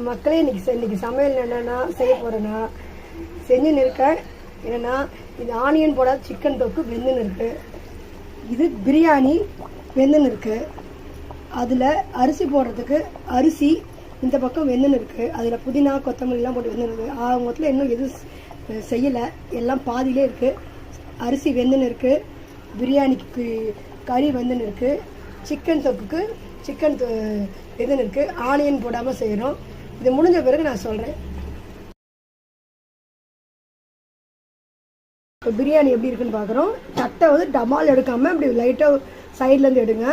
மக்களே இன்னைக்கு சமையல் என்னென்னா செய்ய போகிறேன்னா செஞ்சுன்னு இருக்கேன். என்னென்னா இது ஆனியன் போடாத சிக்கன் தொக்கு வெந்துன்னு இருக்குது. இது பிரியாணி வெந்துன்னு இருக்குது. அதில் அரிசி போடுறதுக்கு அரிசி இந்த பக்கம் வெந்துன்னு இருக்குது. அதில் புதினா கொத்தமல்லிலாம் போட்டு வெந்துன்னு இருக்குது. மொத்தத்தில் இன்னும் எதுவும் செய்யலை, எல்லாம் பாதியிலே இருக்குது. அரிசி வெந்துன்னு இருக்குது, பிரியாணிக்கு கறி வெந்துன்னு இருக்குது, சிக்கன் தொக்குக்கு சிக்கன் வெந்துன்னு இருக்குது. ஆனியன் போடாமல் செய்கிறோம். இது முடிஞ்ச பிறகு நான் சொல்கிறேன். இப்போ பிரியாணி எப்படி இருக்குன்னு பார்க்குறோம். தட்டை வந்து டமால் எடுக்காமல் இப்படி லைட்டாக சைட்லேருந்து எடுங்க.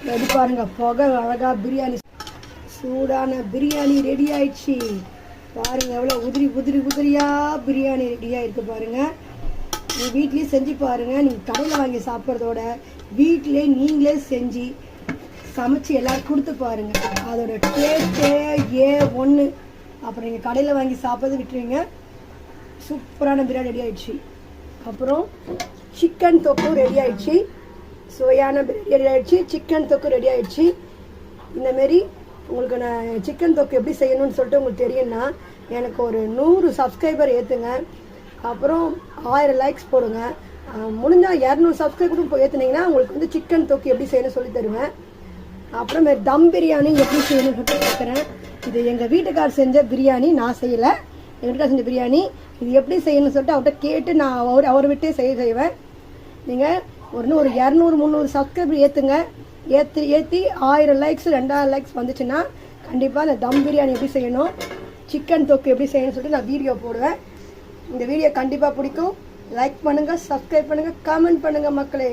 ரெடி பாருங்கள், புகை அழகாக பிரியாணி, சூடான பிரியாணி ரெடி ஆயிடுச்சு. பாருங்கள் எவ்வளோ உதிரியாக பிரியாணி ரெடியாக இருக்குது பாருங்கள். நீங்கள் வீட்லேயே செஞ்சு பாருங்கள். நீங்கள் கடையில் வாங்கி சாப்பிட்றதோட வீட்டிலே நீங்களே செஞ்சு சமைச்சு எல்லோரும் கொடுத்து பாருங்கள். அதோட டேஸ்ட்டே ஒன்று. அப்புறம் நீங்கள் கடையில் வாங்கி சாப்பிட்றது விட்டுருவீங்க. சூப்பரான பிரியாணி ரெடி ஆகிடுச்சு. அப்புறம் சிக்கன் தொக்கும் ரெடி ஆகிடுச்சு. சுவையான பிரியாணி ரெடி ஆகிடுச்சு. சிக்கன் தொக்கு ரெடி ஆகிடுச்சு. இந்தமாரி உங்களுக்கு நான் சிக்கன் தொக்கு எப்படி செய்யணும்னு சொல்லிட்டு உங்களுக்கு தெரியும்னா எனக்கு ஒரு 100 சப்ஸ்கிரைபர் ஏற்றுங்க. அப்புறம் 1000 லைக்ஸ் போடுங்க. முடிஞ்சால் 200 சப்ஸ்கிரைபரும் ஏற்றுனீங்கன்னா உங்களுக்கு வந்து சிக்கன் தொக்கு எப்படி செய்யணும்னு சொல்லி தருவேன். அப்புறம் தம் பிரியாணி எப்படி செய்யணும்னு சொல்லிட்டு கேட்குறேன். இது எங்கள் வீட்டுக்கார் செஞ்ச பிரியாணி, நான் செய்யலை. எங்கள் வீட்டுக்கார் செஞ்ச பிரியாணி இது எப்படி செய்யணும்னு சொல்லிட்டு அவர்கிட்ட கேட்டு நான் அவர் விட்டே செய்வேன். நீங்கள் ஒரு 200-300 சப்ஸ்கிரைபர் ஏற்றுங்க. ஏற்றி 1000 லைக்ஸ் 2000 லைக்ஸ் வந்துச்சுன்னா கண்டிப்பாக அந்த தம் பிரியாணி எப்படி செய்யணும், சிக்கன் தொக்கு எப்படி செய்யணும்னு சொல்லிட்டு நான் வீடியோ போடுவேன். இந்த வீடியோ கண்டிப்பாக பிடிக்கும். லைக் பண்ணுங்கள், சப்ஸ்கிரைப் பண்ணுங்கள், கமெண்ட் பண்ணுங்கள் மக்களே.